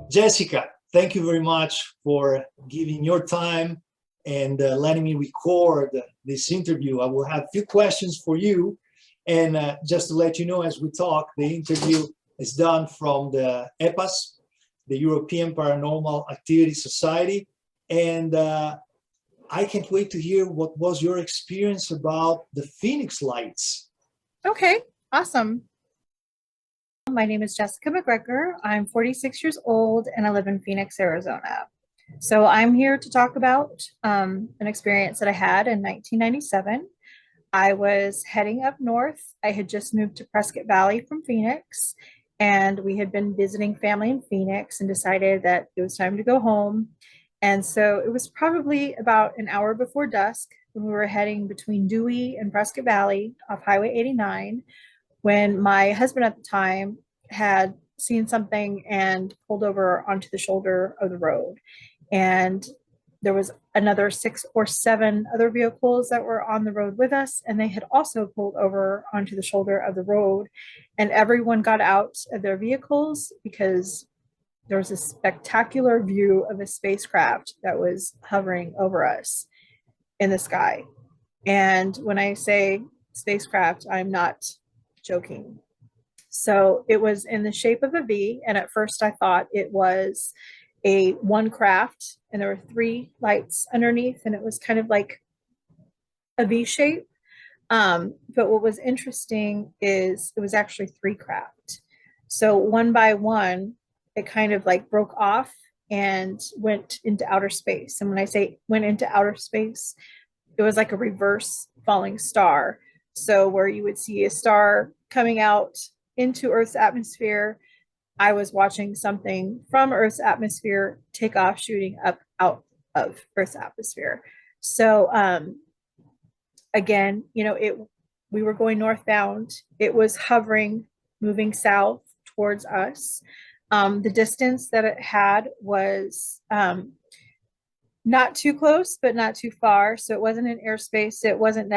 Jessica, thank you very much for giving your time and letting me record this interview. I will have a few questions for you. And just to let you know, as we talk, the interview is done from the E.P.A.S, the European Paranormal Activity Society. And I can't wait to hear what was your experience about the Phoenix Lights. Okay, awesome. My name is Jessica McGregor. I'm 46 years old and I live in Phoenix, Arizona. So I'm here to talk about an experience that I had in 1997. I was heading up north. I had just moved to Prescott Valley from Phoenix, and we had been visiting family in Phoenix and decided that it was time to go home. And so it was probably about an hour before dusk when we were heading between Dewey and Prescott Valley off Highway 89, when my husband at the time had seen something and pulled over onto the shoulder of the road. And there was another 6 or 7 other vehicles that were on the road with us, and they had also pulled over onto the shoulder of the road. And everyone got out of their vehicles because there was a spectacular view of a spacecraft that was hovering over us in the sky. And when I say spacecraft, I'm not joking. So it was in the shape of a V, and at first I thought it was a one craft, and there were 3 lights underneath, and it was kind of like a V shape. But what was interesting is it was actually 3 craft. So one by one, it kind of like broke off and went into outer space. And when I say went into outer space, it was like a reverse falling star. So where you would see a star coming out into Earth's atmosphere, I was watching something from Earth's atmosphere take off, shooting up out of Earth's atmosphere. So again, we were going northbound. It was hovering, moving south towards us. The distance that it had was not too close, but not too far. So it wasn't in airspace. It wasn't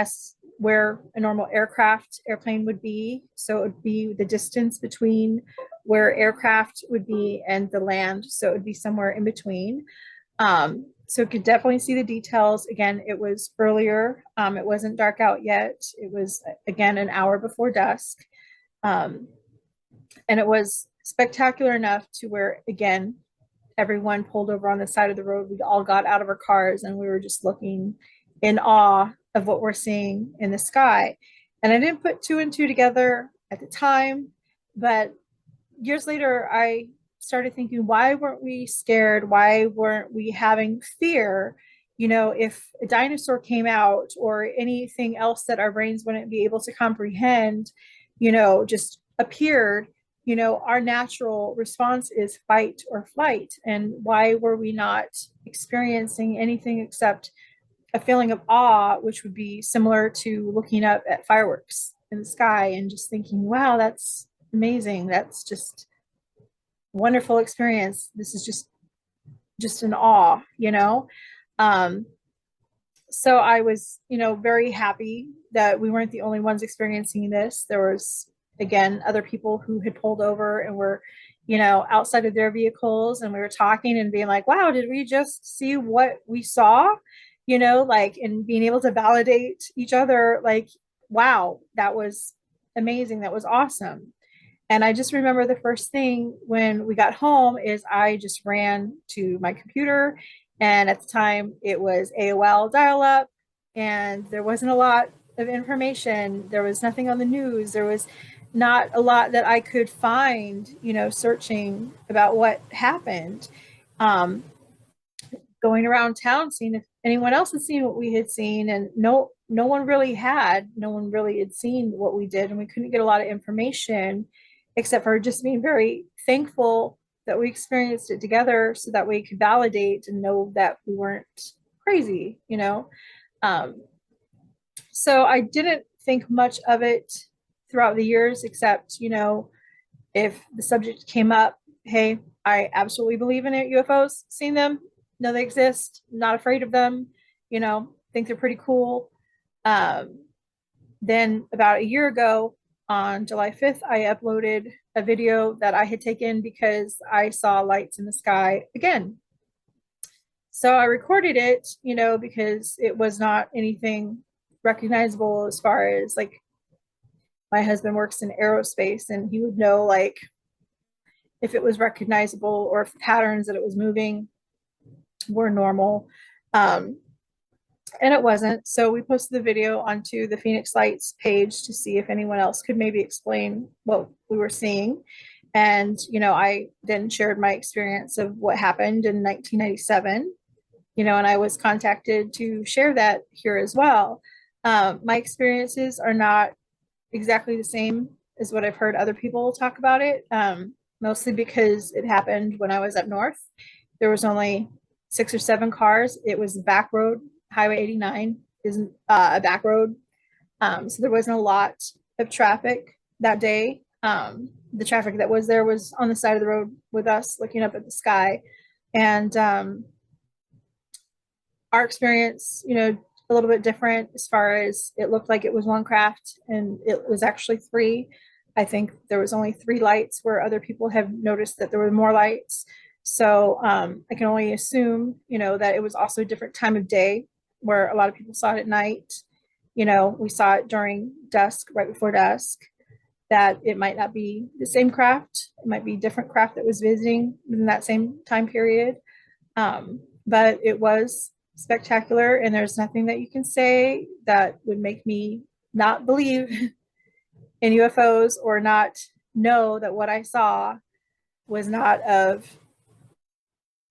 where a normal airplane would be. So it would be the distance between where aircraft would be and the land. So it would be somewhere in between. So it could definitely see the details. Again, it was earlier. It wasn't dark out yet. It was, again, an hour before dusk. And it was spectacular enough to where, again, everyone pulled over on the side of the road. We all got out of our cars and we were just looking in awe of what we're seeing in the sky. And I didn't put 2 and 2 together at the time, but years later, I started thinking, why weren't we scared? Why weren't we having fear? If a dinosaur came out or anything else that our brains wouldn't be able to comprehend, just appeared, our natural response is fight or flight. And why were we not experiencing anything except a feeling of awe, which would be similar to looking up at fireworks in the sky and just thinking, wow, that's amazing. That's just wonderful experience. This is just an awe. So I was, very happy that we weren't the only ones experiencing this. There was, again, other people who had pulled over and were, outside of their vehicles, and we were talking and being like, wow, did we just see what we saw? And being able to validate each other, like, wow, that was amazing. That was awesome. And I just remember the first thing when we got home is I just ran to my computer. And at the time it was AOL dial up, and there wasn't a lot of information. There was nothing on the news. There was not a lot that I could find, searching about what happened. Going around town, seeing if anyone else had seen what we had seen. And no one really had. No one really had seen what we did. And we couldn't get a lot of information except for just being very thankful that we experienced it together so that we could validate and know that we weren't crazy, So I didn't think much of it throughout the years, except, if the subject came up, hey, I absolutely believe in it, UFOs, seen them, know they exist, not afraid of them, think they're pretty cool. Then about a year ago, on July 5th, I uploaded a video that I had taken because I saw lights in the sky again. So I recorded it, because it was not anything recognizable as far as like my husband works in aerospace and he would know like if it was recognizable or if patterns that it was moving were normal. And it wasn't. So we posted the video onto the Phoenix Lights page to see if anyone else could maybe explain what we were seeing. And, I then shared my experience of what happened in 1997, and I was contacted to share that here as well. My experiences are not exactly the same as what I've heard other people talk about it, mostly because it happened when I was up north. There was only 6 or 7 cars. It was a back road. Highway 89 isn't a back road. So there wasn't a lot of traffic that day. The traffic that was there was on the side of the road with us looking up at the sky. And our experience, a little bit different as far as it looked like it was one craft and it was actually 3. I think there was only 3 lights where other people have noticed that there were more lights. So I can only assume, that it was also a different time of day where a lot of people saw it at night. We saw it during dusk, right before dusk, that it might not be the same craft. It might be different craft that was visiting in that same time period. But it was spectacular, and there's nothing that you can say that would make me not believe in UFOs or not know that what I saw was not of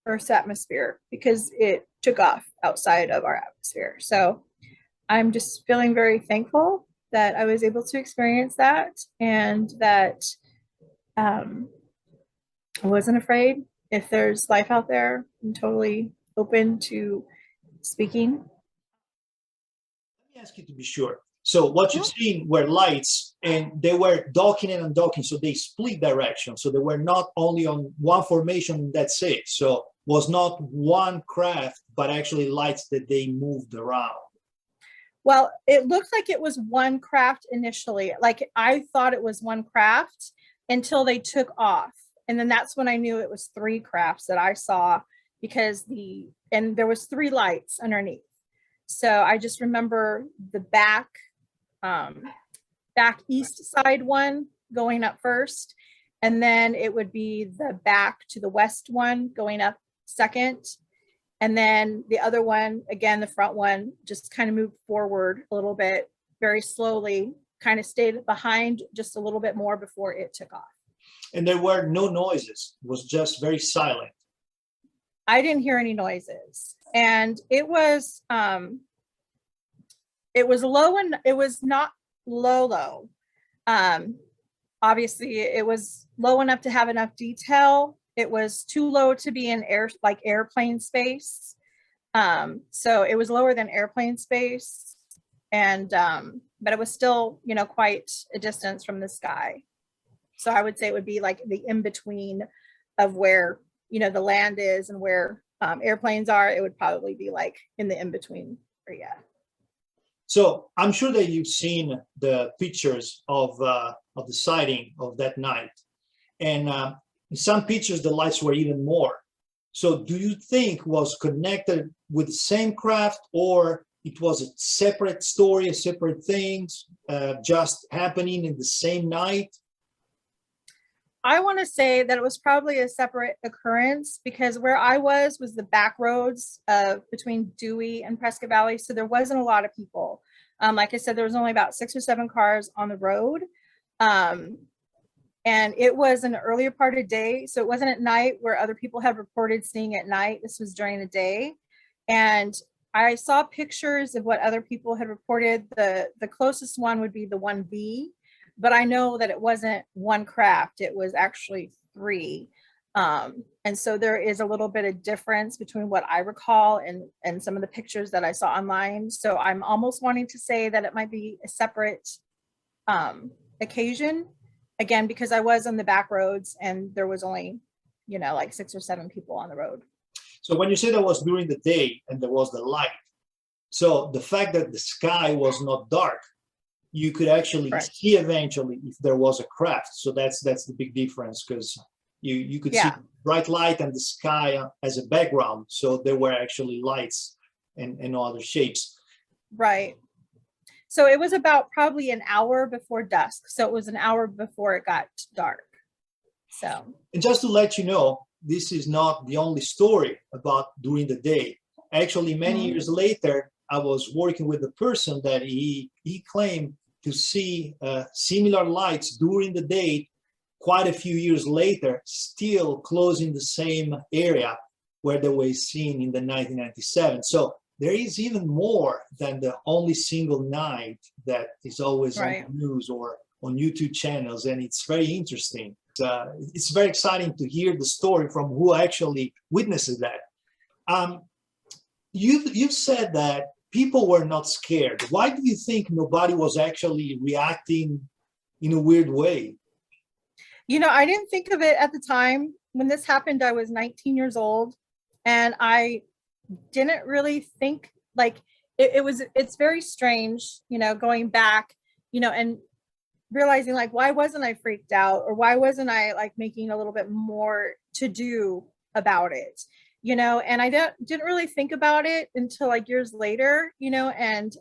Earth's atmosphere, because it took off outside of our atmosphere. So I'm just feeling very thankful that I was able to experience that, and that I wasn't afraid. If there's life out there, I'm totally open to speaking. Let me ask you to be sure. So what you've seen were lights, and they were docking and undocking, so they split direction. So they were not only on one formation, that's it. So was not one craft, but actually lights that they moved around. Well, it looked like it was one craft initially. Like I thought it was one craft until they took off. And then that's when I knew it was 3 crafts that I saw, because there was 3 lights underneath. So I just remember the back east side one going up first, and then it would be the back to the west one going up second, and then the other one, again, the front one, just kind of moved forward a little bit, very slowly, kind of stayed behind just a little bit more before it took off. And there were no noises. It was just very silent. I didn't hear any noises. And it was low, and it was not low. Obviously it was low enough to have enough detail. It was too low to be in airplane space. So it was lower than airplane space, and but it was still, quite a distance from the sky. So I would say it would be like the in-between of where, the land is and where airplanes are. It would probably be like in the in-between area. So I'm sure that you've seen the pictures of the sighting of that night. And in some pictures, the lights were even more. So do you think was connected with the same craft, or it was a separate story, separate things, just happening in the same night? I want to say that it was probably a separate occurrence, because where I was the back roads between Dewey and Prescott Valley. So there wasn't a lot of people. Like I said, there was only about 6 or 7 cars on the road. And it was an earlier part of the day. So it wasn't at night where other people had reported seeing at night. This was during the day. And I saw pictures of what other people had reported. The closest one would be the 1B, but I know that it wasn't one craft. It was actually 3. And so there is a little bit of difference between what I recall and some of the pictures that I saw online. So I'm almost wanting to say that it might be a separate occasion, again, because I was on the back roads and there was only, like 6 or 7 people on the road. So when you say that was during the day and there was the light, so the fact that the sky was not dark, you could actually Correct. see eventually if there was a craft. So that's the big difference, because you could see Yeah. bright light and the sky as a background. So there were actually lights and other shapes. Right. So it was about probably an hour before dusk. So it was an hour before it got dark. So. And just to let you know, this is not the only story about during the day. Actually, many years later, I was working with a person that he claimed to see similar lights during the day. Quite a few years later, still close in the same area where they were seen in the 1997. So there is even more than the only single night that is always Right. on the news or on YouTube channels, and it's very interesting. It's very exciting to hear the story from who actually witnesses that. You've said that people were not scared. Why do you think nobody was actually reacting in a weird way? You know, I didn't think of it at the time. When this happened, I was 19 years old, and I didn't really think like it's very strange, you know, going back, you know, and realizing like, why wasn't I freaked out, or why wasn't I like making a little bit more to do about it, you know? And I didn't really think about it until like years later, you know, and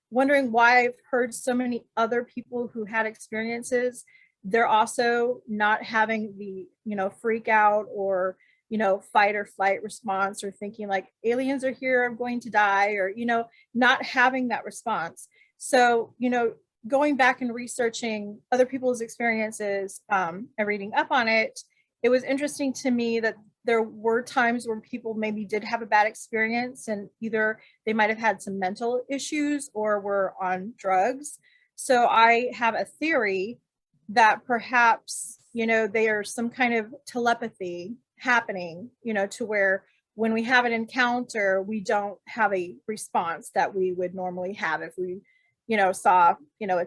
wondering why I've heard so many other people who had experiences, they're also not having the, you know, freak out or, you know, fight or flight response, or thinking like aliens are here, I'm going to die, or, you know, not having that response. So, you know, going back and researching other people's experiences and reading up on it, it was interesting to me that there were times when people maybe did have a bad experience, and either they might have had some mental issues or were on drugs. So I have a theory that perhaps, you know, there's some kind of telepathy happening, you know, to where when we have an encounter, we don't have a response that we would normally have if we, you know, saw, you know,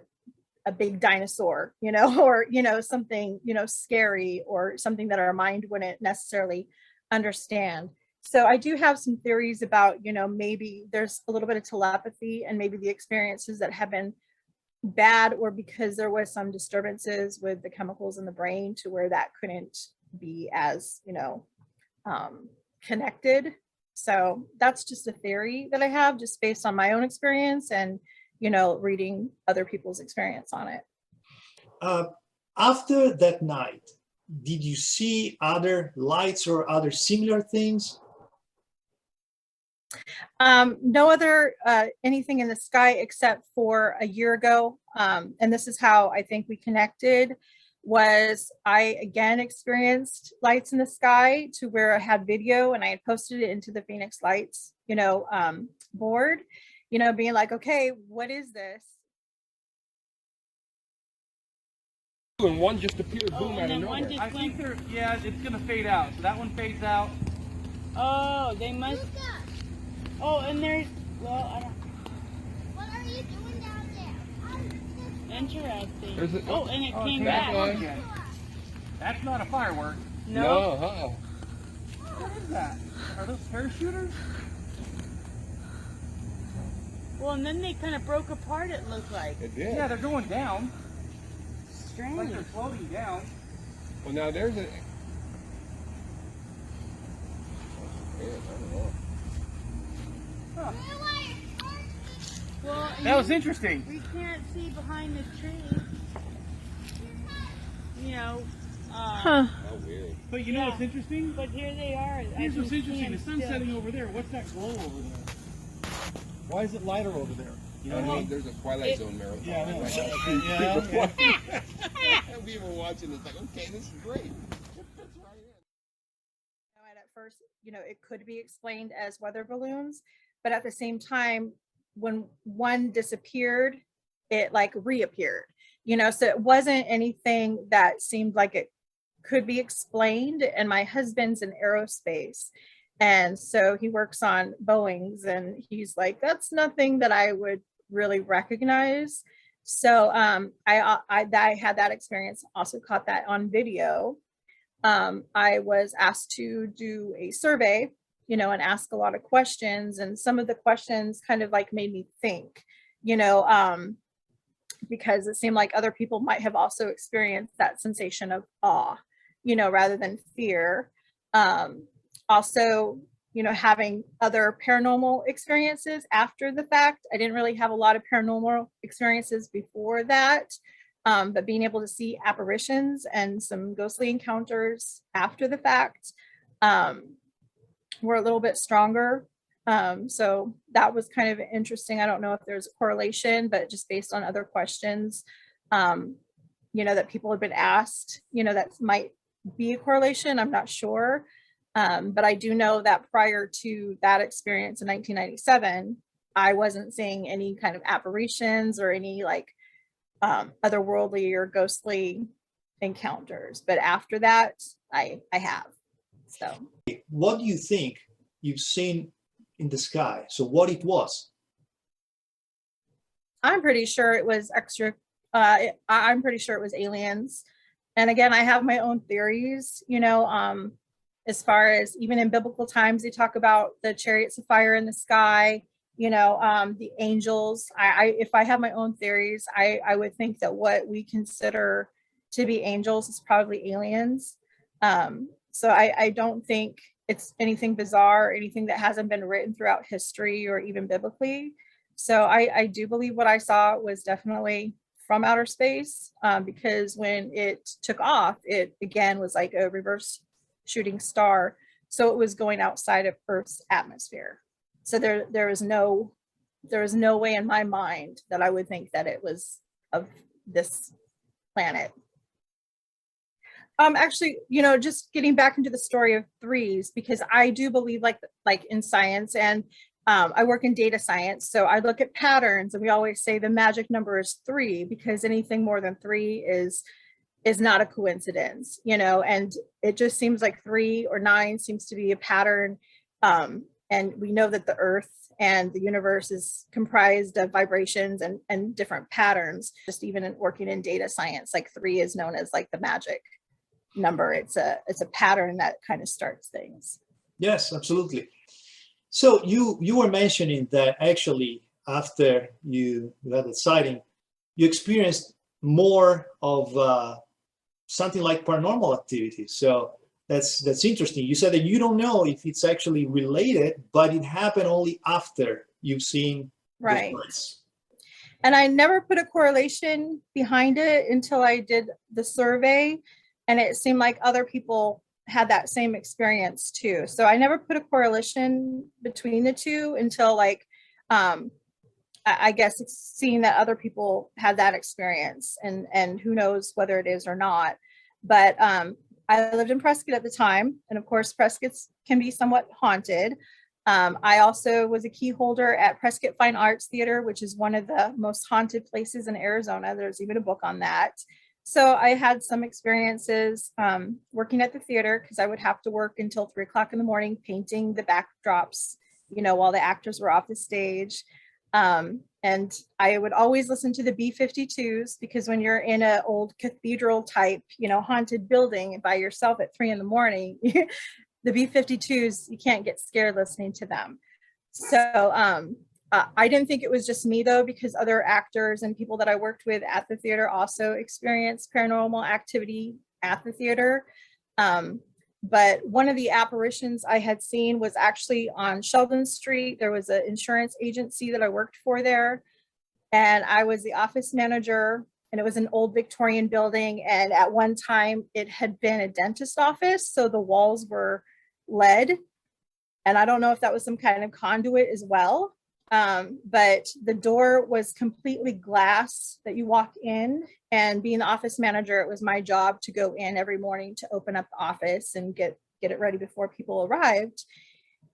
a big dinosaur, you know, or, you know, something, you know, scary, or something that our mind wouldn't necessarily understand. So I do have some theories about, you know, maybe there's a little bit of telepathy, and maybe the experiences that have been bad, or because there was some disturbances with the chemicals in the brain to where that couldn't be as, you know, connected. So that's just a theory that I have, just based on my own experience and, you know, reading other people's experience on it. After that night, did you see other lights or other similar things? No other anything in the sky except for a year ago. And this is how I think we connected, was I again experienced lights in the sky, to where I had video and I had posted it into the Phoenix Lights, you know, board, you know, being like, okay, what is this? And one just appeared, boom, Oh, out and of then one nowhere. just I think they're, yeah, it's gonna fade out. So that one fades out. Oh, they must. Oh, and there's. Well, I don't. What are you doing down there? Interesting. There's a- Oh, and it came back back. on. Again. That's not a firework. No. huh? What is that? Are those parachuters? Well, and then they kind of broke apart. It looked like. It did. Yeah, they're going down. Like Strange. they're floating down. Well, now there's a. I don't know. Huh. Well, and That was then interesting. we can't see behind the tree. You know. How weird. But you know Yeah. what's interesting? But here they are. Here's what's interesting. The sun's still. setting over there. What's that glow over there? Why is it lighter over there? You know I what I mean, mean? there's a Twilight it- Zone marathon. Yeah, I know. Like, Yeah. we were watching this, like, okay, this is great. It fits right in. And at first, you know, it could be explained as weather balloons, but at the same time, when one disappeared, it like reappeared, you know, so it wasn't anything that seemed like it could be explained. And my husband's in aerospace, and so he works on Boeings, and he's like, that's nothing that I would really recognize. So I had that experience, also caught that on video. I was asked to do a survey, you know, and ask a lot of questions. And some of the questions kind of like made me think, you know, because it seemed like other people might have also experienced that sensation of awe, rather than fear. Also, having other paranormal experiences after the fact. I didn't really have a lot of paranormal experiences before that, but being able to see apparitions and some ghostly encounters after the fact were a little bit stronger. So that was kind of interesting. I don't know if there's a correlation, but just based on other questions, that people have been asked, that might be a correlation. I'm not sure. But I do know that prior to that experience in 1997, I wasn't seeing any kind of apparitions or any like otherworldly or ghostly encounters. But after that, I have. So What do you think you've seen in the sky? So what it was? I'm pretty sure it was I'm pretty sure it was aliens. And again, I have my own theories, as far as even in biblical times, they talk about the chariots of fire in the sky, the angels. If I have my own theories, I would think that what we consider to be angels is probably aliens. So I don't think it's anything bizarre or anything that hasn't been written throughout history or even biblically. So I do believe what I saw was definitely from outer space, because when it took off, it again was like a reverse shooting star. So it was going outside of Earth's atmosphere. So there was no way in my mind that I would think that it was of this planet. Actually, just getting back into the story of threes, because I do believe like in science, and I work in data science. So I look at patterns, and we always say the magic number is 3, because anything more than 3 is not a coincidence, and it just seems like 3 or 9 seems to be a pattern. And we know that the earth and the universe is comprised of vibrations and different patterns. Just even in working in data science, like 3 is known as like the magic number. It's a pattern that kind of starts things. Yes, absolutely. So you were mentioning that actually after you had the sighting, you experienced more of something like paranormal activity. So that's interesting. You said that you don't know if it's actually related, but it happened only after you've seen Right. the birds. And I never put a correlation behind it until I did the survey, and it seemed like other people had that same experience too. So I never put a correlation between the two until I guess it's seeing that other people had that experience, and who knows whether it is or not. But I lived in Prescott at the time, and of course Prescott can be somewhat haunted. I also was a key holder at Prescott Fine Arts Theater, which is one of the most haunted places in Arizona. There's even a book on that. So I had some experiences working at the theater, because I would have to work until 3 o'clock in the morning painting the backdrops, while the actors were off the stage. And I would always listen to the B-52s, because when you're in an old cathedral type, haunted building by yourself at 3 in the morning, the B-52s, you can't get scared listening to them. So I didn't think it was just me though, because other actors and people that I worked with at the theater also experienced paranormal activity at the theater. But one of the apparitions I had seen was actually on Sheldon Street. There was an insurance agency that I worked for there, and I was the office manager, and it was an old Victorian building. And at one time it had been a dentist office. So the walls were lead. And I don't know if that was some kind of conduit as well. But the door was completely glass that you walk in, and being the office manager, it was my job to go in every morning to open up the office and get it ready before people arrived.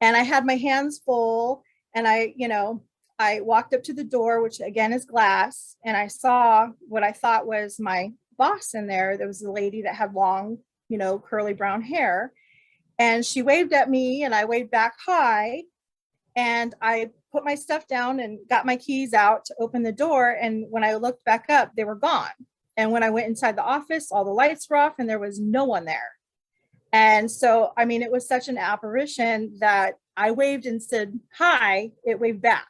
And I had my hands full, and I walked up to the door, which again is glass, and I saw what I thought was my boss in there. There was a lady that had long, curly brown hair, and she waved at me, and I waved back hi. And I put my stuff down and got my keys out to open the door. And when I looked back up, they were gone. And when I went inside the office, all the lights were off and there was no one there. And so, it was such an apparition that I waved and said, hi, it waved back,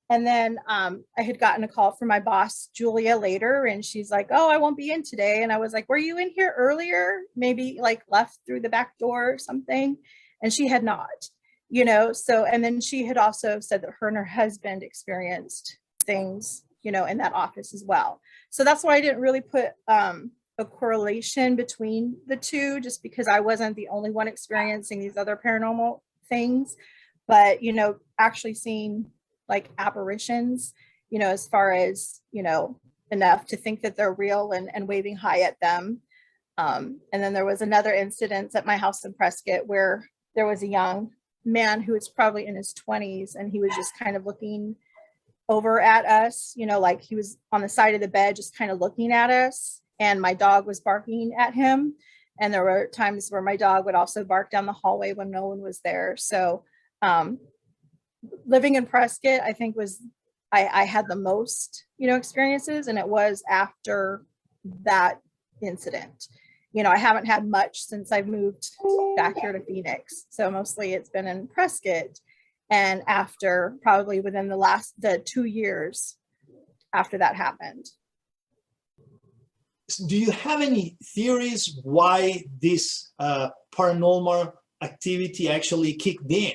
And then I had gotten a call from my boss, Julia, later, and she's like, "Oh, I won't be in today." And I was like, "Were you in here earlier? Maybe like left through the back door or something?" And she had not, so, and then she had also said that her and her husband experienced things, in that office as well. So that's why I didn't really put a correlation between the two, just because I wasn't the only one experiencing these other paranormal things. But, actually seeing like apparitions, as far as, enough to think that they're real and waving high at them. And then there was another incident at my house in Prescott where there was a young man who was probably in his 20s, and he was just kind of looking over at us, like he was on the side of the bed, just kind of looking at us. And my dog was barking at him. And there were times where my dog would also bark down the hallway when no one was there. So living in Prescott, I think I had the most, experiences, and it was after that incident. I haven't had much since I've moved back here to Phoenix. So mostly it's been in Prescott, and after probably within the 2 years after that happened. Do you have any theories why this paranormal activity actually kicked in?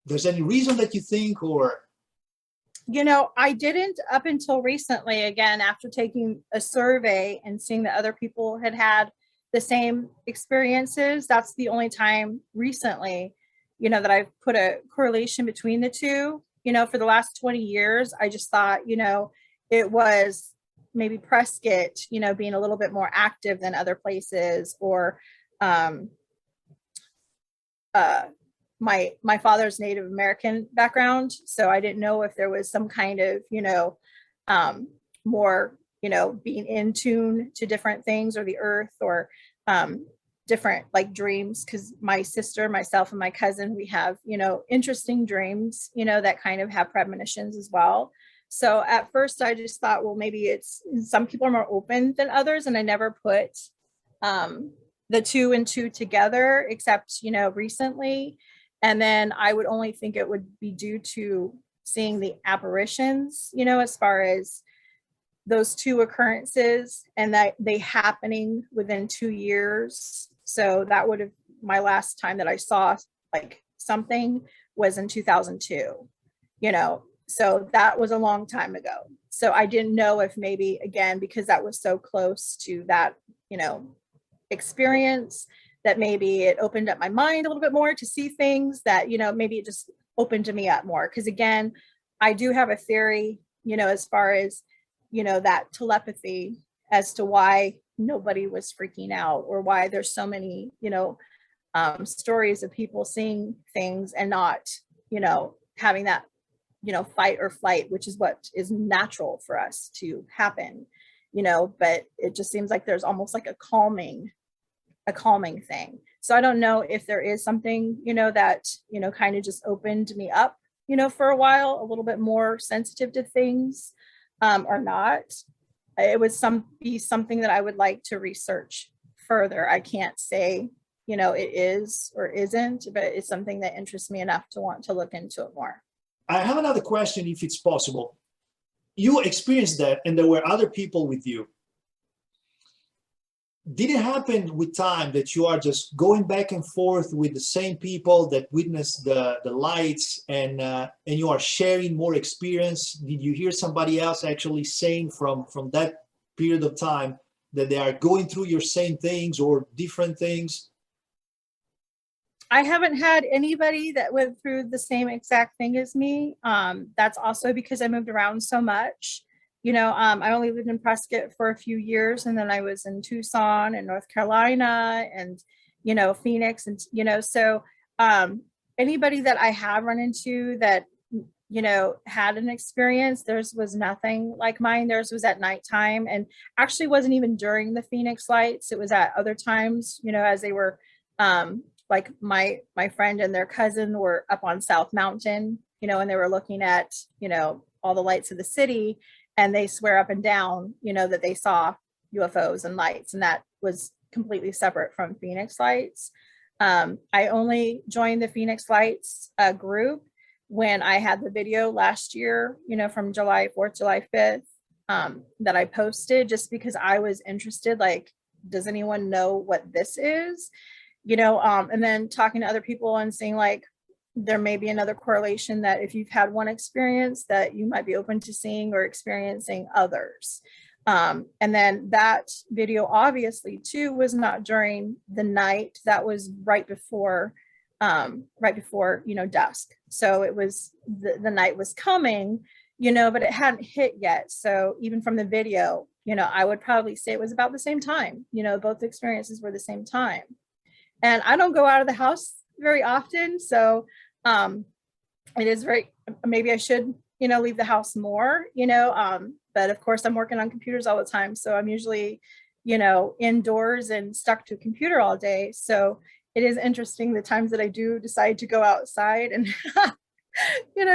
There's any reason that you think, or? I didn't up until recently, again, after taking a survey and seeing that other people had the same experiences. That's the only time recently, that I've put a correlation between the two. For the last 20 years, I just thought, it was maybe Prescott, being a little bit more active than other places, or my father's Native American background. So I didn't know if there was some kind of, more, being in tune to different things, or the earth, or different like dreams. Cause my sister, myself, and my cousin, we have, interesting dreams, that kind of have premonitions as well. So at first I just thought, well, maybe it's some people are more open than others. And I never put the two and two together, except, recently. And then I would only think it would be due to seeing the apparitions, as far as those two occurrences, and that they happening within 2 years. So that would have, my last time that I saw like something was in 2002, so that was a long time ago. So I didn't know if maybe, again, because that was so close to that, experience, that maybe it opened up my mind a little bit more to see things that, maybe it just opened me up more. Because again, I do have a theory, as far as, that telepathy, as to why nobody was freaking out, or why there's so many, stories of people seeing things and not, having that, fight or flight, which is what is natural for us to happen, but it just seems like there's almost like a calming thing. So I don't know if there is something, that, kind of just opened me up, for a while, a little bit more sensitive to things, or not. It would be something that I would like to research further. I can't say, it is or isn't, but it's something that interests me enough to want to look into it more. I have another question, if it's possible. You experienced that, and there were other people with you. Did it happen with time that you are just going back and forth with the same people that witnessed the lights, and you are sharing more experience? Did you hear somebody else actually saying from that period of time that they are going through your same things or different things? I haven't had anybody that went through the same exact thing as me. That's also because I moved around so much. I only lived in Prescott for a few years, and then I was in Tucson and North Carolina and, Phoenix. And, so anybody that I have run into that, had an experience, theirs was nothing like mine. Theirs was at nighttime, and actually wasn't even during the Phoenix lights. It was at other times, as they were, like my friend and their cousin were up on South Mountain, and they were looking at, all the lights of the city. And they swear up and down, that they saw UFOs and lights, and that was completely separate from Phoenix lights. I only joined the Phoenix lights group when I had the video last year, from July 4th, July 5th, that I posted, just because I was interested, like, does anyone know what this is? And then talking to other people and seeing like, there may be another correlation that if you've had one experience that you might be open to seeing or experiencing others. And then that video obviously too was not during the night, that was right before dusk. So it was the night was coming, but it hadn't hit yet. So even from the video, I would probably say it was about the same time, both experiences were the same time. And I don't go out of the house very often. So it is maybe I should, leave the house more, but of course I'm working on computers all the time. So I'm usually, indoors and stuck to a computer all day. So it is interesting the times that I do decide to go outside and,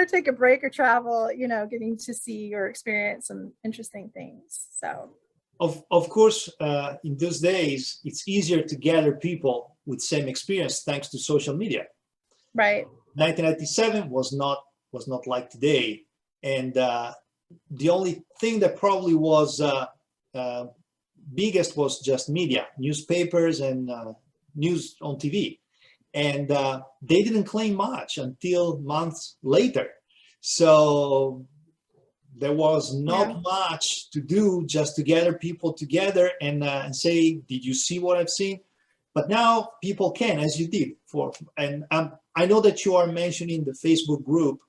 take a break or travel, getting to see or experience some interesting things. So. Of course, in those days, it's easier to gather people with same experience thanks to social media. Right. 1997 was not like today, and the only thing that probably was biggest was just media, newspapers and news on TV, and they didn't claim much until months later. So there was not much to do, just to gather people together and say, did you see what I've seen? But now people can, as you did. I know that you are mentioning the Facebook group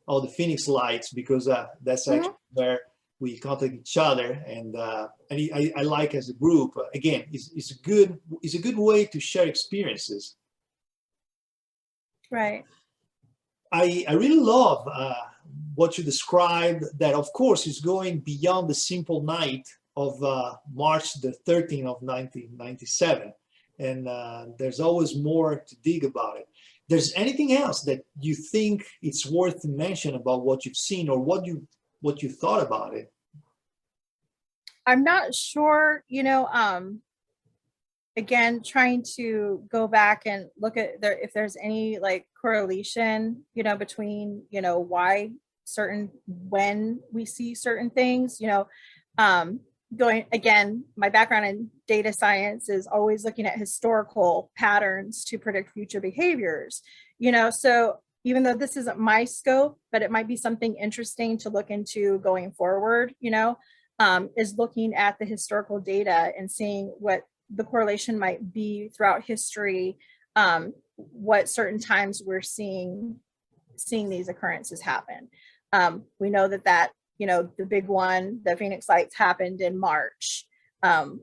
of the Phoenix Lights, because that's actually where we contact each other. And I like as a group, again, it's a good way to share experiences. Right. I really love what you described, that of course is going beyond the simple night of March the 13th of 1997. And there's always more to dig about it. There's anything else that you think it's worth to mention about what you've seen, or what you thought about it? I'm not sure, again, trying to go back and look at if there's any like correlation, between, when we see certain things, going, again, my background in data science is always looking at historical patterns to predict future behaviors, so even though this isn't my scope, but it might be something interesting to look into going forward, is looking at the historical data and seeing what the correlation might be throughout history, what certain times we're seeing these occurrences happen. We know that the big one, the Phoenix Lights, happened in March.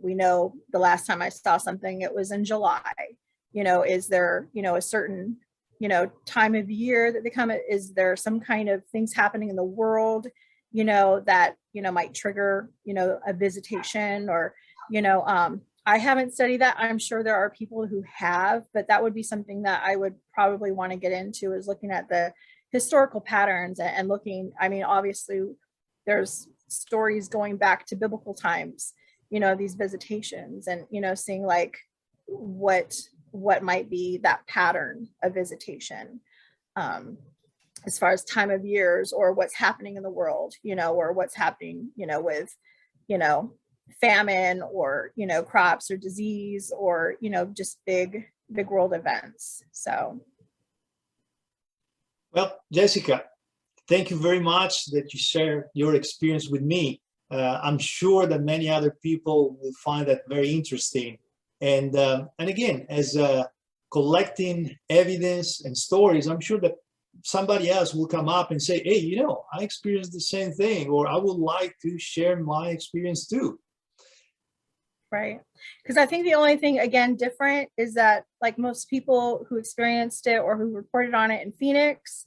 We know the last time I saw something, it was in July. Is there, a certain, time of year that they come? Is there some kind of things happening in the world, that, might trigger, a visitation, or, I haven't studied that. I'm sure there are people who have, but that would be something that I would probably want to get into, is looking at the historical patterns and looking, obviously there's stories going back to biblical times, these visitations, and, seeing like what might be that pattern of visitation, as far as time of years, or what's happening in the world, or what's happening, with, famine, or, crops or disease, or, just big world events. So. Well, Jessica, thank you very much that you share your experience with me. I'm sure that many other people will find that very interesting. And again, as collecting evidence and stories, I'm sure that somebody else will come up and say, hey, I experienced the same thing, or I would like to share my experience too. Right. Because I think the only thing, again, different is that, like, most people who experienced it or who reported on it in Phoenix,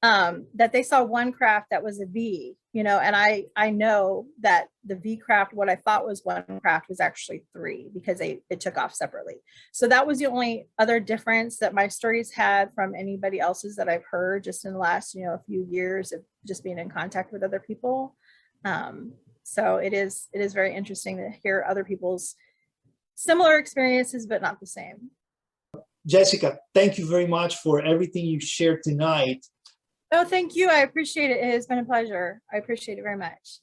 that they saw one craft that was a V, and I know that the V craft, what I thought was one craft, was actually three, because it took off separately. So that was the only other difference that my stories had from anybody else's that I've heard just in the last, a few years of just being in contact with other people. So it is very interesting to hear other people's similar experiences, but not the same. Jessica, thank you very much for everything you shared tonight. Oh, thank you. I appreciate it. It has been a pleasure. I appreciate it very much.